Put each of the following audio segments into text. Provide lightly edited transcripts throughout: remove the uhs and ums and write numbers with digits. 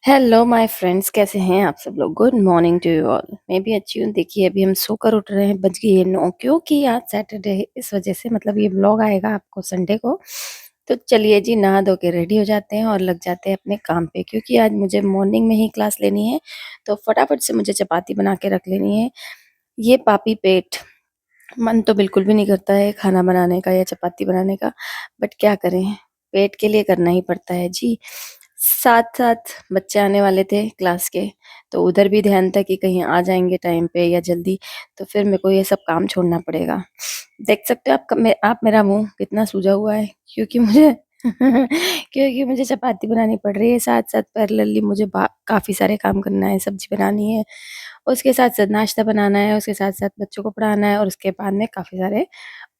Hello my friends, कैसे हैं आप सब लोग। Good morning to you all. मैं भी अच्छी हूँ। देखिए अभी हम सोकर उठ रहे हैं, बज गई है 9 क्योंकि आज सैटरडे है, इस वजह से मतलब ये व्लॉग आएगा आपको संडे को। तो चलिए जी, नहा धो के रेडी हो जाते हैं और लग जाते हैं अपने काम पे, क्योंकि आज मुझे मॉर्निंग में ही क्लास लेनी है। तो फटाफट से मुझे चपाती बना के रख लेनी है। ये पापी पेट, मन तो बिल्कुल भी नहीं करता है खाना बनाने का या चपाती बनाने का, बट क्या करें, पेट के लिए करना ही पड़ता है जी। साथ साथ बच्चे आने वाले थे क्लास के, तो उधर भी ध्यान था कि कहीं आ जाएंगे टाइम पे या जल्दी, तो फिर मेरे को ये सब काम छोड़ना पड़ेगा। देख सकते हो आप मेरा मुंह कितना सूजा हुआ है, क्योंकि मुझे क्योंकि मुझे चपाती बनानी पड़ रही है, साथ साथ पैरेलली मुझे काफी सारे काम करना है। सब्जी बनानी है, उसके साथ साथ नाश्ता बनाना है, उसके साथ साथ बच्चों को पढ़ाना है, और उसके बाद में काफी सारे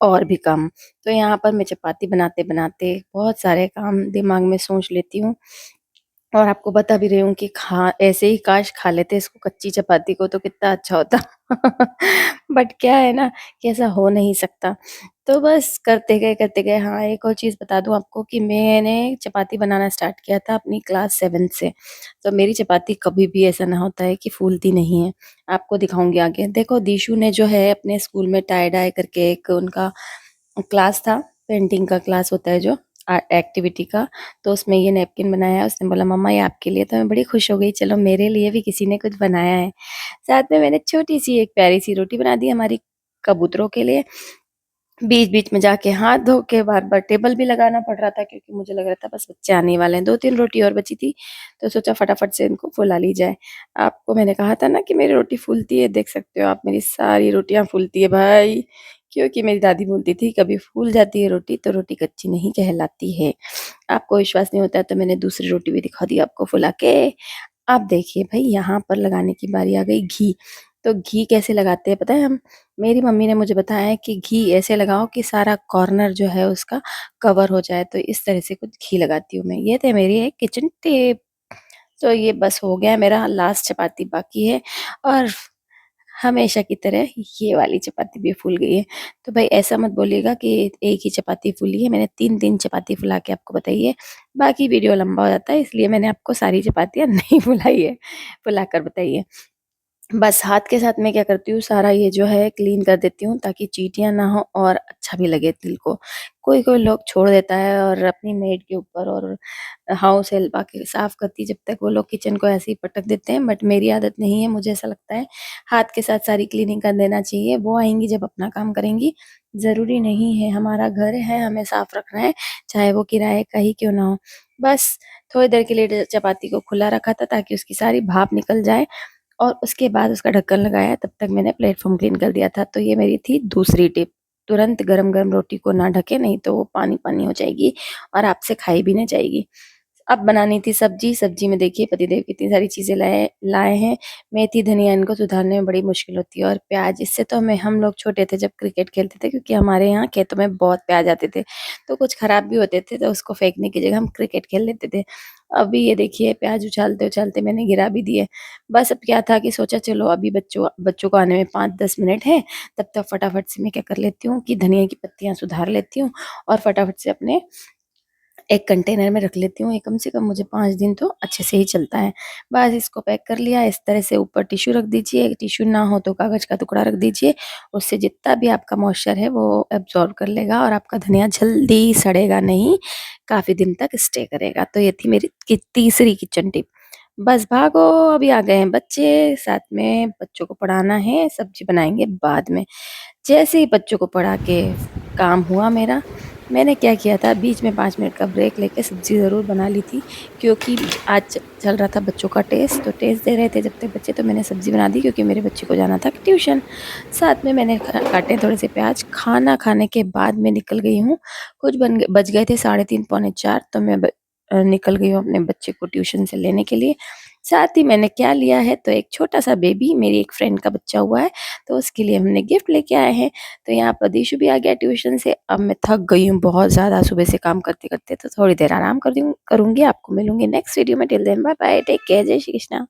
और भी काम। तो यहाँ पर मैं चपाती बनाते बनाते बहुत सारे काम दिमाग में सोच लेती हूँ, और आपको बता भी रही हूँ कि खा ऐसे ही काश खा लेते इसको, कच्ची चपाती को, तो कितना अच्छा होता। बट क्या है ना कि ऐसा हो नहीं सकता। तो बस करते गए। हाँ, एक और चीज़ बता दूँ आपको कि मैंने चपाती बनाना स्टार्ट किया था अपनी क्लास 7 से। तो मेरी चपाती कभी भी ऐसा ना होता है कि फूलती नहीं है। आपको दिखाऊंगी आगे। देखो दीशु ने जो है अपने स्कूल में टाई डाई करके एक उनका क्लास था, पेंटिंग का क्लास होता है जो एक्टिविटी का। तो उसमें ये नैपकिन बनाया है। उसने बोला मम्मा ये आपके लिए, तो मैं बड़ी खुश हो गई, चलो मेरे लिए भी किसी ने कुछ बनाया है। साथ में मैंने छोटी सी एक प्यारी सी रोटी बना दी हमारी कबूतरों के लिए। बीच बीच में जाके हाथ धो के बार बार टेबल भी लगाना पड़ रहा था, क्योंकि मुझे लग रहा था बस बच्चे आने ही वाले हैं। 2-3 रोटी और बची थी, तो सोचा फटाफट से इनको फुला ली जाए। आपको मैंने कहा था ना कि मेरी रोटी फूलती है, देख सकते हो आप, मेरी सारी रोटियां फूलती है भाई। क्योंकि मेरी दादी बोलती थी कभी फूल जाती है रोटी तो रोटी कच्ची नहीं कहलाती है। आपको विश्वास नहीं होता है, तो मैंने दूसरी रोटी भी दिखा दी आपको फुला के। अब देखिए भाई, यहाँ पर लगाने की बारी आ गई घी। तो घी कैसे लगाते हैं पता है हम, मेरी मम्मी ने मुझे बताया है कि घी ऐसे लगाओ कि सारा कॉर्नर जो है उसका कवर हो जाए। तो इस तरह से कुछ घी लगाती हूँ मैं। ये थे मेरी एक किचन टिप। तो ये बस हो गया, मेरा लास्ट चपाती बाकी है, और हमेशा की तरह ये वाली चपाती भी फूल गई है। तो भाई ऐसा मत बोलिएगा कि एक ही चपाती फूली है, मैंने 3-3 चपाती फुला के आपको बताई है। बाकी वीडियो लंबा हो जाता है, इसलिए मैंने आपको सारी चपातियाँ नहीं फुलाई है, फुलाकर बताई है। बस हाथ के साथ मैं क्या करती हूँ, सारा ये जो है क्लीन कर देती हूँ, ताकि चींटियाँ ना हो और अच्छा भी लगे दिल को। कोई कोई लोग छोड़ देता है और अपनी मेड के ऊपर और हाउस हेल्प आके साफ करती, जब तक वो लोग किचन को ऐसे ही पटक देते हैं। बट मेरी आदत नहीं है, मुझे ऐसा लगता है हाथ के साथ सारी क्लीनिंग कर देना चाहिए। वो आएंगी जब अपना काम करेंगी। जरूरी नहीं है, हमारा घर है, हमें साफ रखना है, चाहे वो किराए का ही क्यों ना हो। बस थोड़ी देर के लिए चपाती को खुला रखा था ताकि उसकी सारी भाप निकल जाए, और उसके बाद उसका ढक्कन लगाया। तब तक मैंने प्लेटफॉर्म क्लीन कर दिया था। तो ये मेरी थी दूसरी टिप। तुरंत गरम गरम रोटी को ना ढके, नहीं तो वो पानी पानी हो जाएगी और आपसे खाई भी नहीं जाएगी। अब बनानी थी सब्जी। सब्जी में देखिए पतिदेव कितनी सारी चीजें लाए लाए हैं। मेथी धनिया इनको सुधारने में बड़ी मुश्किल होती है, और प्याज, इससे तो हम लोग छोटे थे जब क्रिकेट खेलते थे, क्योंकि हमारे यहाँ खेतों में बहुत प्याज आते थे, तो कुछ खराब भी होते थे, तो उसको फेंकने की जगह हम क्रिकेट खेल लेते थे। अभी ये देखिए प्याज उछालते उछालते मैंने गिरा भी दिए। बस अब क्या था कि सोचा चलो अभी बच्चों बच्चों को आने में 5-10 मिनट है, तब तक फटाफट से मैं क्या कर लेती हूँ कि धनिया की पत्तियां सुधार लेती हूँ, और फटाफट से अपने एक कंटेनर में रख लेती हूँ। ये कम से कम मुझे 5 दिन तो अच्छे से ही चलता है। बस इसको पैक कर लिया इस तरह से। ऊपर टिश्यू रख दीजिए, टिश्यू ना हो तो कागज का टुकड़ा रख दीजिए। उससे जितना भी आपका मॉइस्चर है वो एब्जॉर्ब कर लेगा, और आपका धनिया जल्दी सड़ेगा नहीं, काफी दिन तक स्टे करेगा। तो ये थी मेरी तीसरी किचन टिप। बस भागो, अभी आ गए हैं बच्चे, साथ में बच्चों को पढ़ाना है, सब्जी बनाएंगे बाद में। जैसे ही बच्चों को पढ़ा के काम हुआ मेरा, मैंने क्या किया था, बीच में 5 मिनट का ब्रेक लेके सब्जी ज़रूर बना ली थी, क्योंकि आज चल रहा था बच्चों का टेस्ट। तो टेस्ट दे रहे थे जब तक बच्चे, तो मैंने सब्जी बना दी, क्योंकि मेरे बच्चे को जाना था ट्यूशन। साथ में मैंने काटे थोड़े से प्याज। खाना खाने के बाद मैं निकल गई हूँ। कुछ बज गए थे 3:30 पौने 4, तो मैं निकल गई हूँ अपने बच्चे को ट्यूशन से लेने के लिए। साथ ही मैंने क्या लिया है, तो एक छोटा सा बेबी, मेरी एक फ्रेंड का बच्चा हुआ है, तो उसके लिए हमने गिफ्ट लेके आए हैं। तो यहाँ पर दिशु भी आ गया ट्यूशन से। अब मैं थक गई हूँ बहुत ज़्यादा सुबह से काम करते करते, तो थोड़ी देर आराम करूँगी। आपको मिलूंगी नेक्स्ट वीडियो में। Till then bye bye, take care, जय श्री कृष्णा।